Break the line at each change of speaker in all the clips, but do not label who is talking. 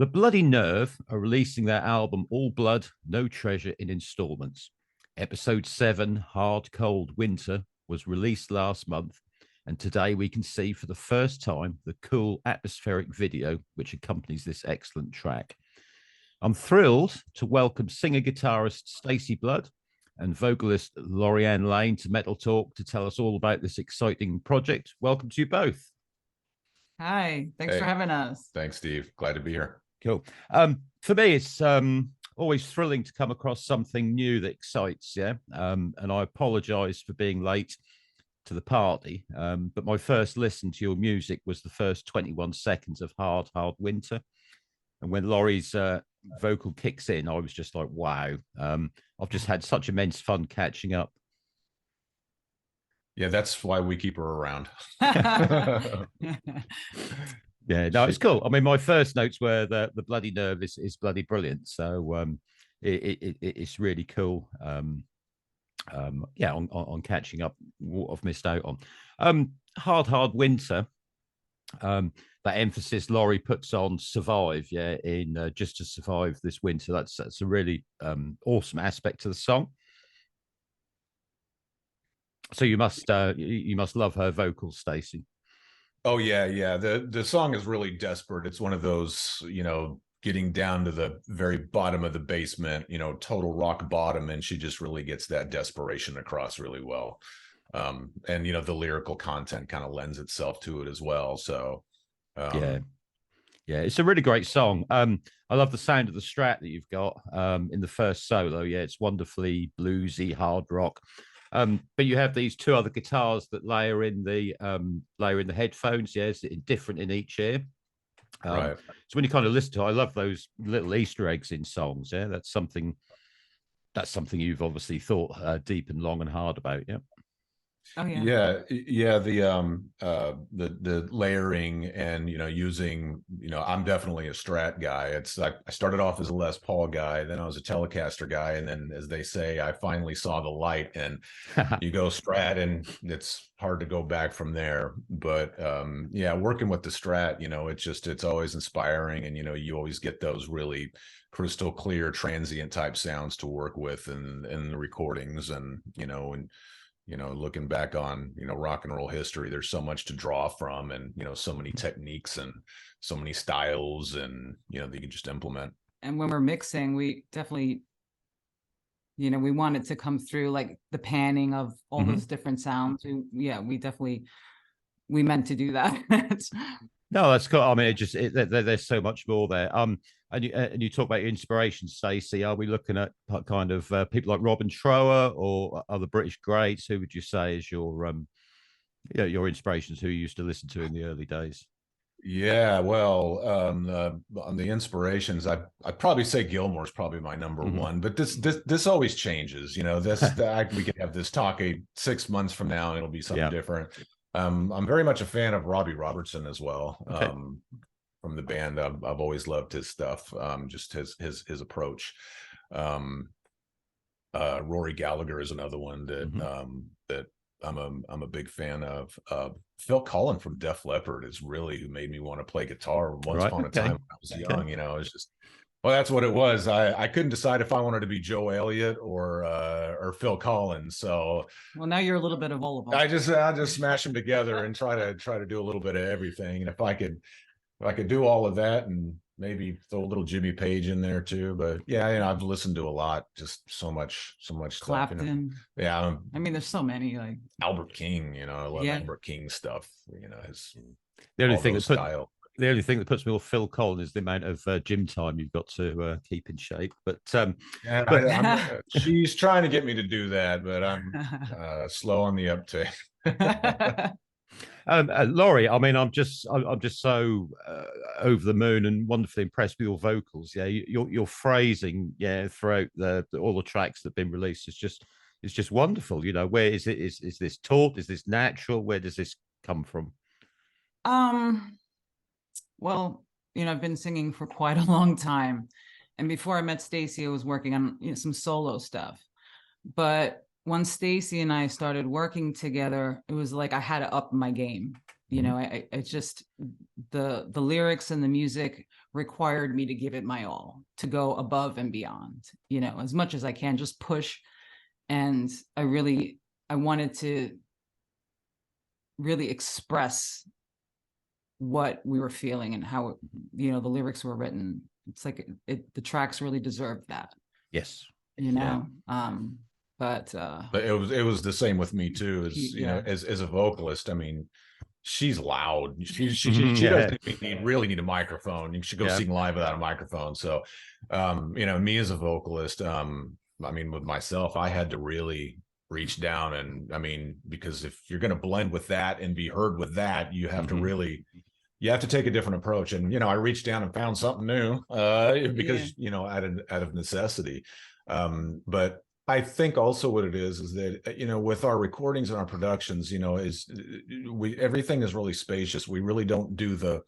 The Bloody Nerve are releasing their album All Blood, No Treasure in installments. Episode 7, Hard Cold Winter, was released last month, and today we can see for the first time the cool atmospheric video which accompanies this excellent track. I'm thrilled to welcome singer-guitarist Stacey Blood and vocalist Laurie Ann Layne to MetalTalk to tell us all about this exciting project. Welcome to you both.
Hi, thanks for having us.
Thanks, Steve. Glad to be here.
Cool. For me, it's always thrilling to come across something new that excites, yeah. And I apologize for being late to the party, but my first listen to your music was the first 21 seconds of Hard Winter. And when Laurie's vocal kicks in, I was just like, wow. I've just had such immense fun catching up.
Yeah, that's why we keep her around.
Yeah, no, it's cool. I mean, my first notes were the Bloody Nerve is bloody brilliant. So it's really cool. Yeah, on catching up what I've missed out on. Hard Winter. That emphasis Laurie puts on survive, yeah, in just to survive this winter. That's a really awesome aspect to the song. So you must love her vocals, Stacey.
Oh yeah. The song is really desperate. It's one of those, getting down to the very bottom of the basement, total rock bottom, and she just really gets that desperation across really well. And the lyrical content kind of lends itself to it as well. So
yeah, it's a really great song. I love the sound of the Strat that you've got in the first solo. Yeah, it's wonderfully bluesy, hard rock. But you have these two other guitars that layer in the headphones. Yes, different in each ear.
Right.
So when you kind of listen to it, I love those little Easter eggs in songs. Yeah, that's something you've obviously thought deep and long and hard about. Yeah.
Oh yeah.
Yeah. The layering and using I'm definitely a Strat guy. I started off as a Les Paul guy, then I was a Telecaster guy, and then, as they say, I finally saw the light. And you go Strat, and it's hard to go back from there. But yeah, working with the Strat, it's always inspiring, and you always get those really crystal clear transient type sounds to work with in the recordings, and looking back on, rock and roll history, there's so much to draw from, and, so many techniques and so many styles, and, that you can just implement.
And when we're mixing, we definitely, we want it to come through, like the panning of all those different sounds. We meant to do that.
No, that's cool. I mean, there's so much more there. And you talk about your inspirations, Stacey. Are we looking at kind of people like Robin Trower or other British greats? Who would you say is your inspirations? Who you used to listen to in the early days?
Yeah, well, on the inspirations, I'd probably say Gilmour's probably my number one. But this always changes. We could have this talk 6 months from now, and it'll be something different. I'm very much a fan of Robbie Robertson as well. Okay. From the band, I've always loved his stuff. Just his approach. Rory Gallagher is another one that I'm a big fan of. Phil Collen from Def Leppard is really who made me want to play guitar once upon a time when I was young. It was just, well, that's what it was. I couldn't decide if I wanted to be Joe Elliott or Phil Collins. So,
well, now you're a little bit of all of them.
I just smash them together and try to do a little bit of everything. And if I could do all of that, and maybe throw a little Jimmy Page in there too. But yeah, I've listened to a lot, just so much
Clapton.
Stuff. Yeah,
I mean, there's so many, like
Albert King. I love Albert King stuff. His
the only thing that puts me off Phil Collins is the amount of gym time you've got to keep in shape. But
she's trying to get me to do that, but I'm slow on the uptake.
Laurie, I mean, I'm just so over the moon and wonderfully impressed with your vocals. Yeah, your phrasing, throughout all the tracks that have been released is just wonderful. Where is it? Is this taught? Is this natural? Where does this come from?
Well, I've been singing for quite a long time, and before I met Stacey, I was working on some solo stuff. But once Stacey and I started working together, it was like I had to up my game. You know, I just, the lyrics and the music required me to give it my all, to go above and beyond, you know, as much as I can, just push. And I wanted to really express what we were feeling and how, you know, the lyrics were written. It's like the tracks really deserved that.
Yes.
You know, but
it was the same with me too, as you know, as a vocalist. I mean, she's loud. She doesn't really need a microphone. You should go sing live without a microphone. So, you know, me as a vocalist, I mean, with myself, I had to really reach down, and I mean, because if you're going to blend with that and be heard with that, you have to really, you have to take a different approach. And, you know, I reached down and found something new, because, you know, out of necessity. But I think also what it is that, you know, with our recordings and our productions, you know, everything is really spacious. We really don't do the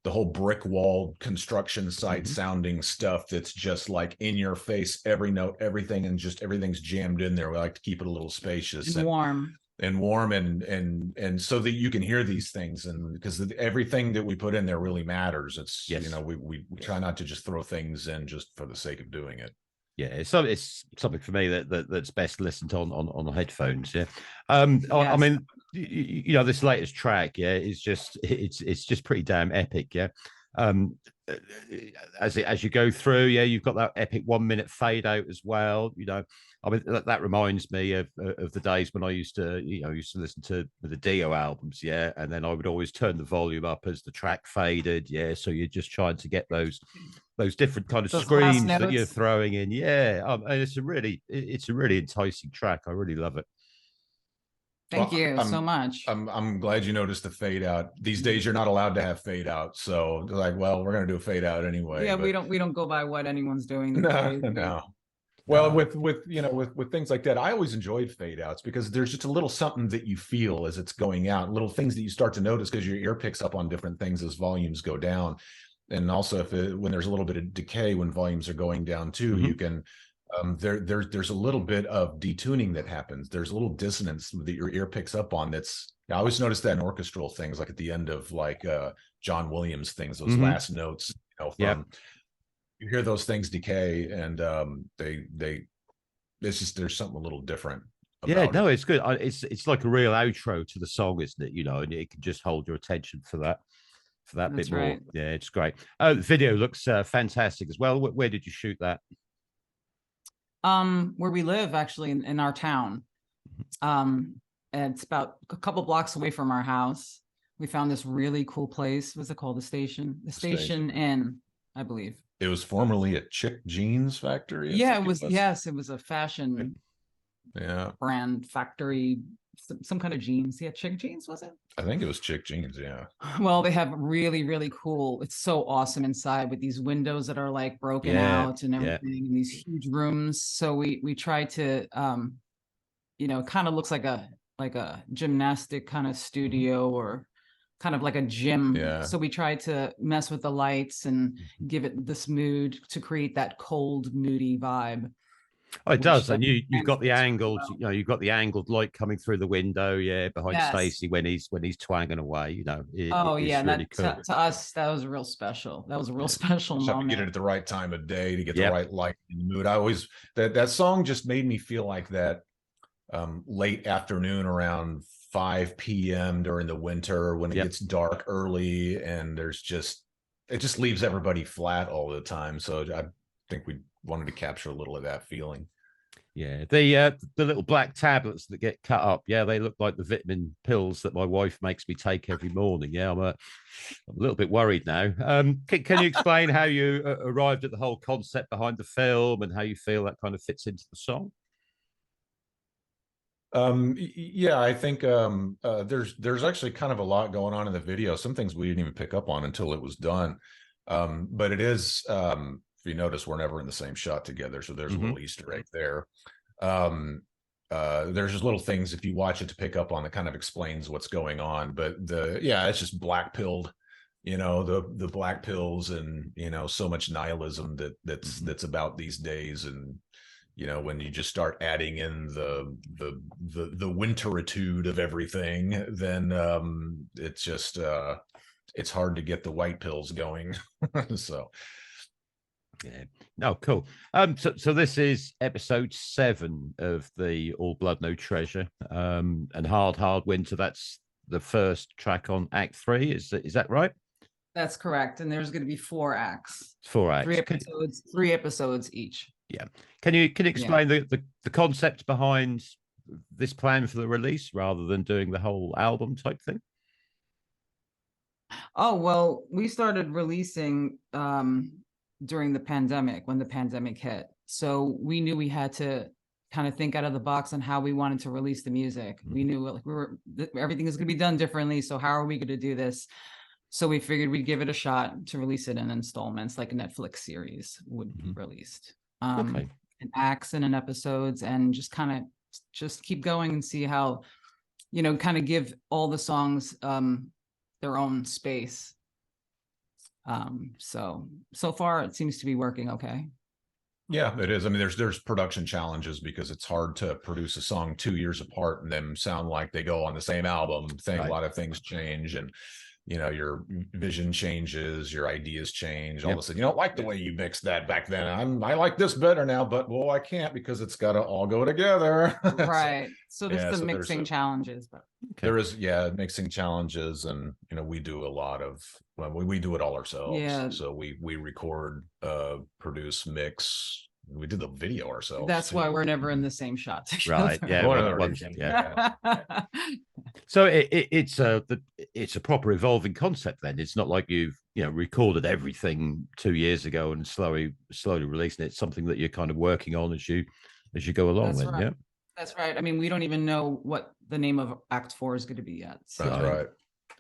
whole brick wall construction site sounding stuff that's just like in your face, every note, everything, and just everything's jammed in there. We like to keep it a little spacious
and warm
and so that you can hear these things, and because everything that we put in there really matters. It's you know, we try not to just throw things in just for the sake of doing it.
Yeah, it's something for me that's best listened on the headphones. Yeah, I mean, you know, this latest track, it's just pretty damn epic. Yeah, as you go through, you've got that epic 1 minute fade out as well. You know, I mean, that reminds me of the days when I used to listen to the Dio albums. Yeah, and then I would always turn the volume up as the track faded. Yeah, so you're just trying to get those different kind of screams that you're throwing in. And it's a really enticing track. I really love it.
Thank you so much.
I'm glad you noticed the fade out. These days you're not allowed to have fade out, so they're like, well, we're gonna do a fade out anyway.
Yeah, we don't go by what anyone's doing.
No. Well, with you know, with things like that, I always enjoyed fade outs because there's just a little something that you feel as it's going out, little things that you start to notice because your ear picks up on different things as volumes go down. And also when there's a little bit of decay when volumes are going down too, you can there's a little bit of detuning that happens. There's a little dissonance that your ear picks up on. I always notice that in orchestral things, like at the end of like John Williams things, those last notes, you know, you hear those things decay, and it's just, there's something a little different about it.
It's good. It's like a real outro to the song, isn't it? You know, and it can just hold your attention for that bit more. Yeah, it's great. The video looks fantastic as well. Where did you shoot that?
Where we live, actually, in our town. And it's about a couple blocks away from our house. We found this really cool place. What's it called? The Station Inn, I believe.
It was formerly a chick jeans factory.
Yeah, it was. Yes, it was a fashion brand factory, some kind of jeans. Yeah, chick jeans, was it?
I think it was chick jeans. Yeah.
Well, they have really, really cool. It's so awesome inside with these windows that are like broken out and everything, and these huge rooms. So we try to, you know, kind of looks like a gymnastic kind of studio or kind of like a gym. Yeah. So we try to mess with the lights and give it this mood to create that cold, moody vibe.
Oh, it does. And you've got the angled, you know, you've got the angled light coming through the window, behind Stacey when he's twanging away, you know.
Really cool. To us, that was real special. That was a real special moment.
Have to get it at the right time of day to get the right light in the mood. I always, that song just made me feel like that late afternoon around 5 p.m. during the winter when it gets dark early, and it just leaves everybody flat all the time. So I think we wanted to capture a little of that feeling.
Yeah, the little black tablets that get cut up, they look like the vitamin pills that my wife makes me take every morning. I'm a little bit worried now. Can you explain how you arrived at the whole concept behind the film and how you feel that kind of fits into the song?
I think there's actually kind of a lot going on in the video. Some things we didn't even pick up on until it was done. But it is, if you notice, we're never in the same shot together. So there's a little Easter egg there. There's just little things if you watch it to pick up on that kind of explains what's going on. But it's just black pilled, you know, the black pills and, you know, so much nihilism that's about these days. And, you know, when you just start adding in the winteritude of everything, then it's just it's hard to get the white pills going. So
yeah, no, cool. So this is episode 7 of the All Blood No Treasure, and Hard Winter. That's the first track on Act 3. Is that right?
That's correct. And there's going to be 4 acts.
4 acts.
3 episodes. 3 episodes each.
Yeah. Can you explain the concept behind this plan for the release rather than doing the whole album type thing?
Oh, well, we started releasing during the pandemic, when the pandemic hit. So we knew we had to kind of think out of the box on how we wanted to release the music. We knew like everything is going to be done differently. So how are we going to do this? So we figured we'd give it a shot to release it in installments, like a Netflix series would be released. In acts and in episodes, and just kind of just keep going and see how, you know, kind of give all the songs their own space. So far it seems to be working okay.
Yeah, it is. I mean, there's production challenges because it's hard to produce a song 2 years apart and them sound like they go on the same album. A lot of things change, and you know, your vision changes, your ideas change. All of a sudden, you don't like the way you mixed that back then. I like this better now, but well, I can't because it's got to all go together.
Right. So there's the mixing challenges, but
there is, mixing challenges, and you know, we do a lot of we do it all ourselves. Yeah. So we record, produce, mix. We did the video ourselves.
That's why we're never in the same shot together.
Right. Yeah. So it's a proper evolving concept then. It's not like you've, you know, recorded everything 2 years ago and slowly releasing it. It's something that you're kind of working on as you go along.
That's
then,
right.
Yeah.
That's right. I mean, we don't even know what the name of Act 4 is going to be yet. So
that's right.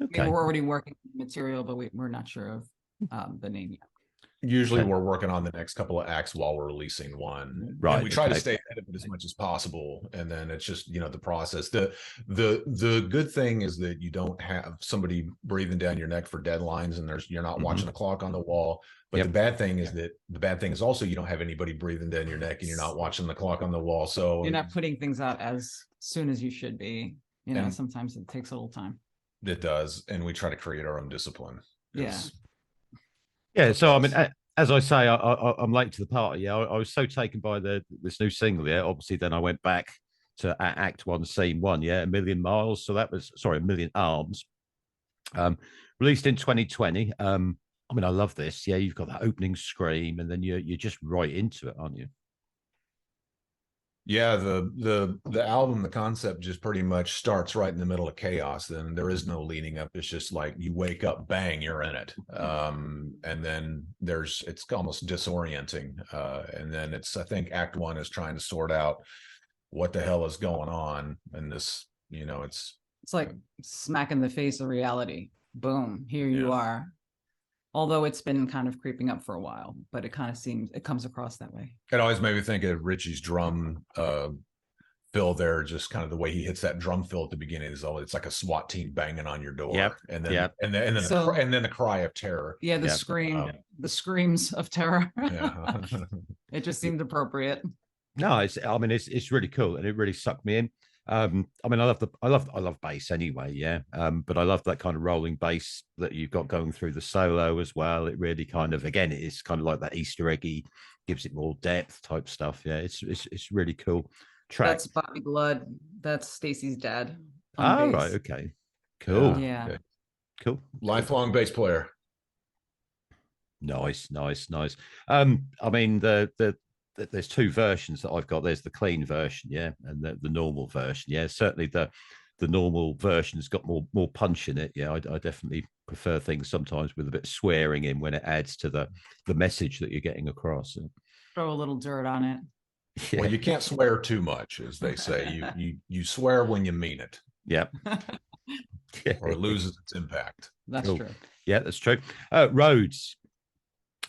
Okay. We're already working on material, but we're not sure of the name yet.
Usually we're working on the next couple of acts while we're releasing one. Right. And we try to stay ahead of it as much as possible. And then it's just, you know, the process. The good thing is that you don't have somebody breathing down your neck for deadlines, and you're not watching the clock on the wall. But the bad thing is also you don't have anybody breathing down your neck and you're not watching the clock on the wall. So
you're not putting things out as soon as you should be. You know, sometimes it takes a little time.
It does. And we try to create our own discipline.
Yeah, so I mean, as I say, I'm late to the party. Yeah, I was so taken by this new single. Yeah, obviously, then I went back to Act 1, Scene 1. Yeah, A Million Miles. So that was A Million Arms. Released in 2020. I mean, I love this. Yeah, you've got that opening scream, and then you're just right into it, aren't you?
Yeah, the album, the concept just pretty much starts right in the middle of chaos. Then there is no leading up. It's just like you wake up, bang, you're in it. And then it's almost disorienting. And then I think Act 1 is trying to sort out what the hell is going on. And this, you know, it's
like smack in the face of reality. Boom, here you are. Although it's been kind of creeping up for a while, but it comes across that way.
It always made me think of Ritchie's drum fill there, just kind of the way he hits that drum fill at the beginning. It's like a SWAT team banging on your door. And then and then the cry of terror.
Yeah, the screams of terror. It just seemed appropriate.
No, it's really cool, and it really sucked me in. I mean, I love bass anyway, yeah. But I love that kind of rolling bass that you've got going through the solo as well. It really kind of, again, it's kind of like that Easter eggy, gives it more depth type stuff. Yeah, it's really cool track.
That's Bobby Blood. That's Stacey's dad.
Oh, right, okay, cool.
Yeah, okay.
Cool.
Lifelong bass player.
Nice. I mean, there's 2 versions that I've got. There's the clean version, yeah, and the normal version, yeah. Certainly the normal version's got more punch in it. Yeah, I definitely prefer things sometimes with a bit of swearing in when it adds to the message that you're getting across.
Throw a little dirt on it.
Yeah. Well, you can't swear too much, as they say. You swear when you mean it.
Yeah.
Or it loses its impact.
That's true.
Yeah, that's true. Roads.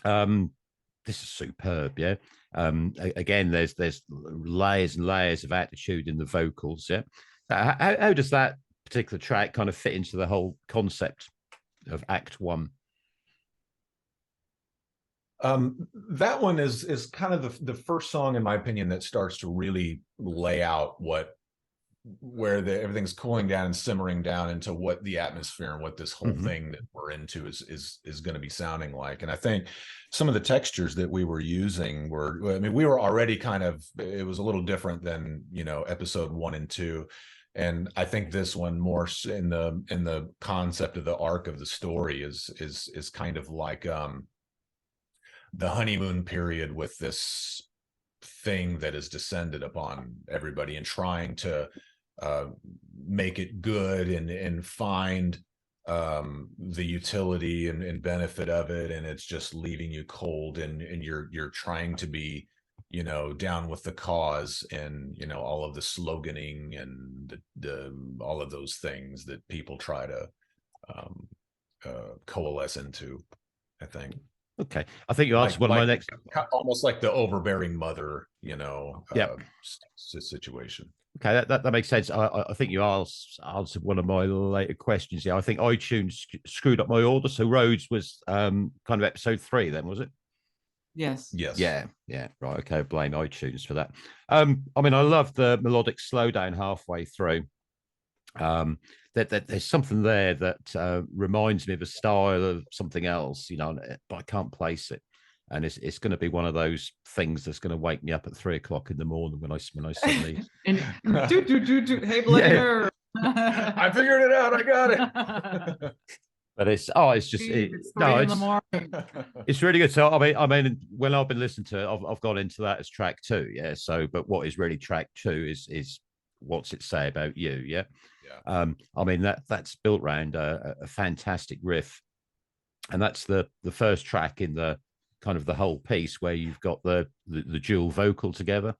This is superb, yeah. Again, there's layers and layers of attitude in the vocals. Yeah, how does that particular track kind of fit into the whole concept of Act 1?
That one is kind of the first song, in my opinion, that starts to really lay out where everything's cooling down and simmering down into what the atmosphere and what this whole thing that we're into is going to be sounding like. And I think some of the textures that we were using were, I mean, we were already kind of, it was a little different than, you know, episode 1 and 2. And I think this one more in the concept of the arc of the story is kind of like the honeymoon period with this thing that has descended upon everybody and trying to make it good and find the utility and benefit of it, and it's just leaving you cold, and you're trying to be, you know, down with the cause, and, you know, all of the sloganing and the all of those things that people try to coalesce into, I think.
Okay, I think you answered one of my next,
almost like the overbearing mother, you know, situation.
Okay, that makes sense. I think you answered one of my later questions. Yeah, I think iTunes screwed up my order. So Rhodes was kind of episode 3 then, was it?
Yes.
Yeah. Right. Okay. Blame iTunes for that. I mean, I love the melodic slowdown halfway through. That there's something there that reminds me of a style of something else, you know, but I can't place it. And it's going to be one of those things that's going to wake me up at 3 o'clock in the morning when I suddenly
hey, Blair.
I figured it out. I got it.
But it's just it's really good. So I mean, when I've been listening to it, I've gone into that as track 2. Yeah. So, but what is really track 2 is what's it say about you? Yeah. I mean, that's built around a fantastic riff, and that's the first track in the kind of the whole piece where you've got the dual vocal together,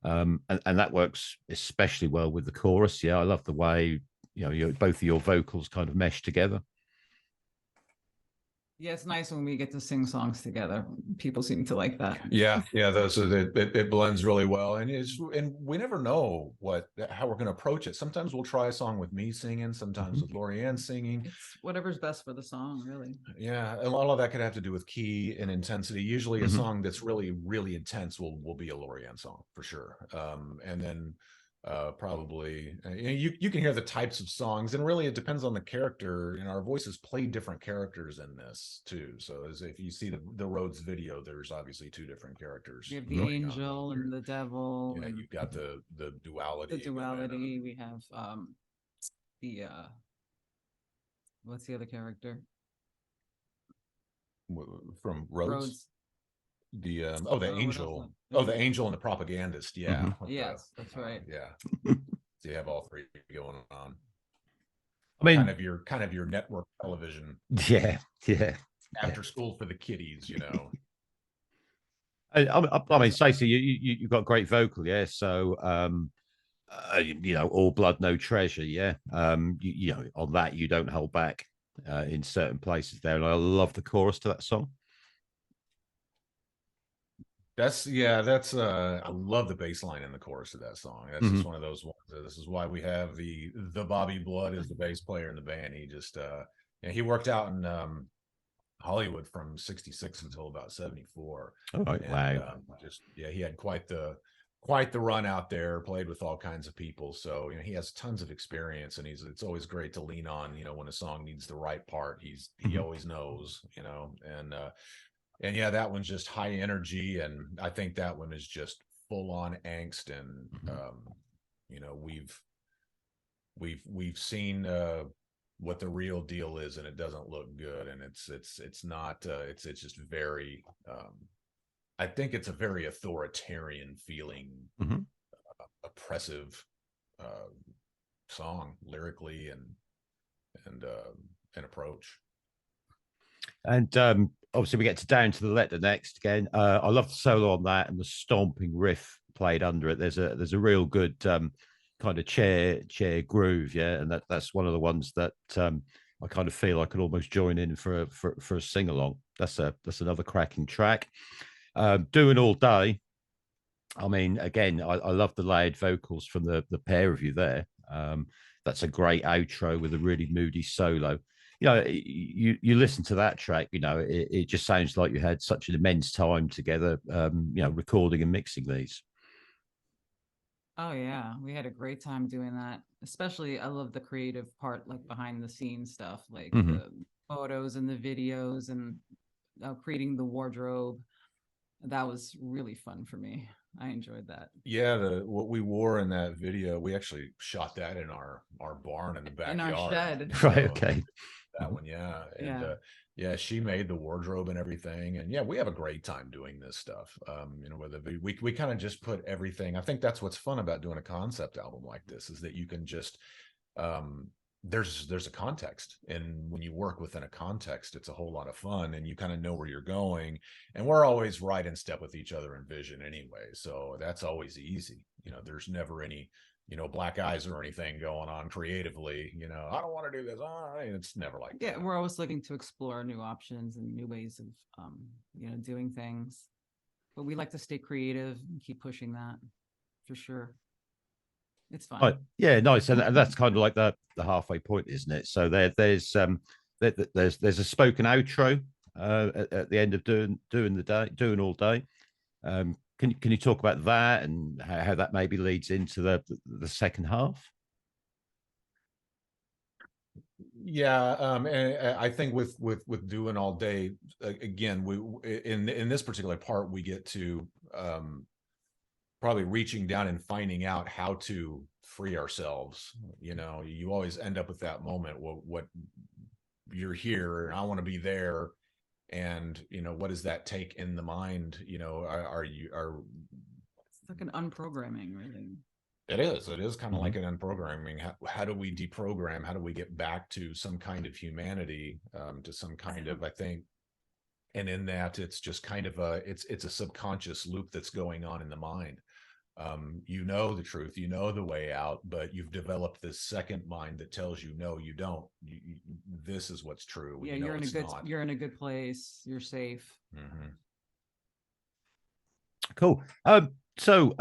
and that works especially well with the chorus. Yeah, I love the way, you know, both of your vocals kind of mesh together.
Yeah, it's nice when we get to sing songs together. People seem to like that.
Yeah, those it blends really well, and we never know how we're going to approach it. Sometimes we'll try a song with me singing, sometimes with Laurie Ann singing.
It's whatever's best for the song, really.
Yeah, a lot of that could have to do with key and intensity. Usually, a song that's really, really intense will be a Laurie Ann song for sure, and then probably you can hear the types of songs, and really it depends on the character, and our voices play different characters in this too. So as if you see the Rhodes video, there's obviously 2 different characters.
You have the angel and the devil.
Yeah, you've got the duality.
We have the what's the other character
from Rhodes? The angel. The angel and the propagandist. Yeah.
Yes, that's right.
Yeah. So you have all 3 going on.
I mean,
kind of your network television.
Yeah.
After school for the kiddies, you know.
I mean, Stacey, you've got great vocal, yeah. So, you know, all blood, no treasure, yeah. You know, on that you don't hold back in certain places there, and I love the chorus to that song.
That's I love the bass line in the chorus of that song. That's just one of those ones. This is why we have the Bobby Blood as the bass player in the band. He just he worked out in Hollywood from 66 until about 74.
Oh, and, wow.
He had quite the run out there, played with all kinds of people. So, you know, he has tons of experience, and it's always great to lean on, you know, when a song needs the right part. He always knows, you know, and yeah, that one's just high energy, and I think that one is just full on angst. And you know, we've seen what the real deal is, and it doesn't look good, and it's not it's just very I think it's a very authoritarian feeling, oppressive song lyrically and approach.
And obviously we get to Down to the Letter next again. I love the solo on that and the stomping riff played under it. There's a real good kind of chair groove, yeah, and that's one of the ones that I kind of feel I could almost join in for a sing along. That's another cracking track. Doing All Day. I mean, again, I love the layered vocals from the pair of you there. That's a great outro with a really moody solo. you know, you listen to that track, you know, it just sounds like you had such an immense time together, you know, recording and mixing these.
Oh yeah, we had a great time doing that. Especially, I love the creative part, like behind the scenes stuff, like
Mm-hmm.
the photos and the videos and creating the wardrobe. That was really fun for me. I enjoyed that.
Yeah, what we wore in that video, we actually shot that in our barn in the
In our
backyard.
shed.
Right. Okay.
That one, yeah. And
Yeah.
yeah, she made the wardrobe and everything. And yeah, we have a great time doing this stuff. You know, whether we kind of just put everything. I think that's what's fun about doing a concept album like this, is that you can just there's a context, and when you work within a context, it's a whole lot of fun, and you kind of know where you're going, and we're always right in step with each other in vision anyway, so that's always easy. You know, there's never any, you know, black eyes or anything going on creatively. You know, I don't want to do this. It's never like
Yeah,
that.
we're always looking to explore new options and new ways of you know, doing things. But we like to stay creative and keep pushing that for sure. It's fun.
Right. Yeah, nice. And that's kind of like the halfway point, isn't it? So there's a spoken outro at the end of doing all day. Can you talk about that and how that maybe leads into the second half?
Yeah, and I think with doing all day, again, we in this particular part, we get to probably reaching down and finding out how to free ourselves. You know, you always end up with that moment. What you're here, and I want to be there, and you know, what does that take in the mind? You know,
It's like an unprogramming, really.
It is kind of like an unprogramming. How do we deprogram? How do we get back to some kind of humanity, to some kind of, I think, and in that, it's just kind of it's a subconscious loop that's going on in the mind. You know the truth, you know the way out, but you've developed this second mind that tells you, no, you don't. This is what's true.
Yeah,
you know,
you're in a good place. You're safe.
Mm-hmm.
Cool. So,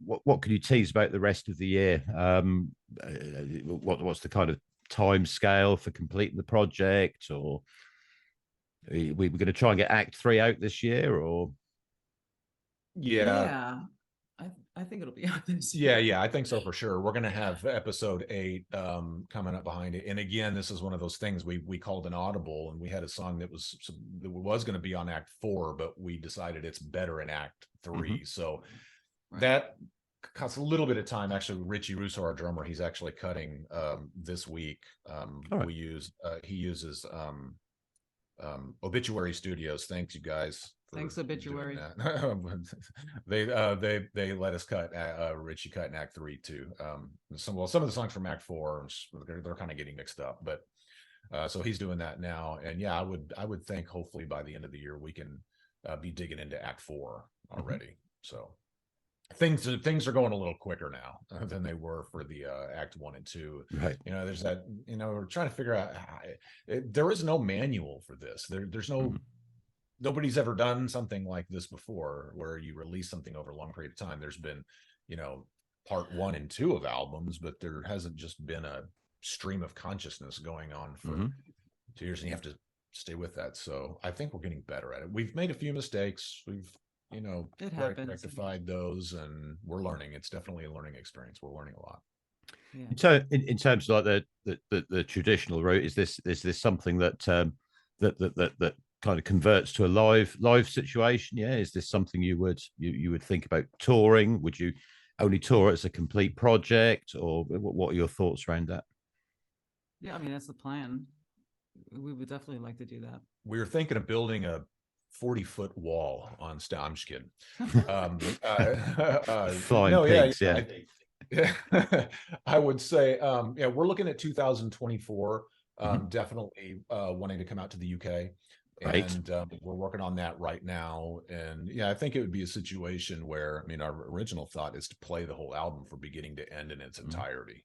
what can you tease about the rest of the year? What's the kind of time scale for completing the project, or are we going to try and get Act 3 out this year, or?
Yeah, I think it'll be out this
year. Yeah, I think so for sure. We're going to have episode 8 coming up behind it. And again, this is one of those things we called an audible, and we had a song that was going to be on Act 4, but we decided it's better in Act 3. Mm-hmm. So that costs a little bit of time. Actually, Ritchie Russo, our drummer, he's actually cutting this week. Right. He uses Obituary Studios. Thanks, you guys.
Thanks, Obituary.
They let us cut Ritchie cut in Act 3 too. Some of the songs from Act 4, they're kind of getting mixed up, but so he's doing that now. And yeah, I would think hopefully by the end of the year we can be digging into Act 4 already. Mm-hmm. So things are going a little quicker now than they were for the Act 1 and 2.
Right.
You know, there's that. You know, we're trying to figure out there is no manual for this. There's no. Mm-hmm. Nobody's ever done something like this before, where you release something over a long period of time. There's been, you know, part 1 and 2 of albums, but there hasn't just been a stream of consciousness going on for 2 years, and you have to stay with that. So I think we're getting better at it. We've made a few mistakes. We've, you know, rectified those, and we're learning. It's definitely a learning experience. We're learning a lot.
Yeah. So in terms of like the traditional route, is this something that that kind of converts to a live situation? Yeah, is this something you would think about touring? Would you only tour as a complete project, or what are your thoughts around that?
Yeah, I mean, that's the plan. We would definitely like to do that.
We were thinking of building a 40-foot wall on I'm just kidding.
Flying pigs,
I would say, yeah, we're looking at 2024. Definitely wanting to come out to the UK.
Right.
And we're working on that right now. And yeah, I think it would be a situation where, I mean, our original thought is to play the whole album from beginning to end in its entirety,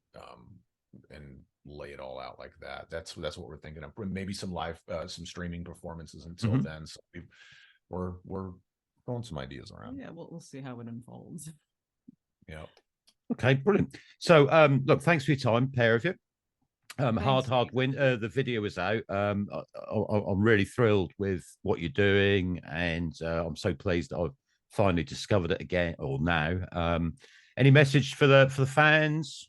and lay it all out like that. That's what we're thinking of. Maybe some live, some streaming performances until then. So we're throwing some ideas around.
Yeah, we'll see how it unfolds.
Yeah.
Okay, brilliant. So look, thanks for your time, pair of you. Hard
Thanks.
Win. The video is out. I'm really thrilled with what you're doing, and I'm so pleased that I've finally discovered it again, or now. Any message for the fans?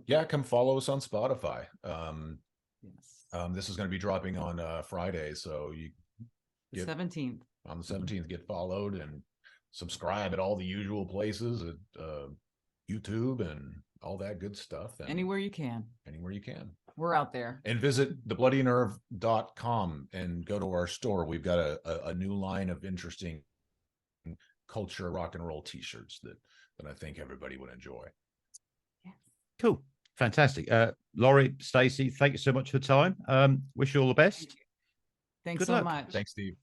Yeah, come follow us on Spotify.
Yes.
This is going to be dropping on Friday, so you
The 17th.
on the 17th get followed and subscribe at all the usual places at YouTube and all that good stuff. And
Anywhere you can.
Anywhere you can.
We're out there.
And visit thebloodynerve.com and go to our store. We've got a new line of interesting culture rock and roll t-shirts that I think everybody would enjoy.
Yes.
Cool. Fantastic. Laurie, Stacey, thank you so much for the time. Wish you all the best.
Thanks
Good
so
luck.
much.
Thanks, Steve.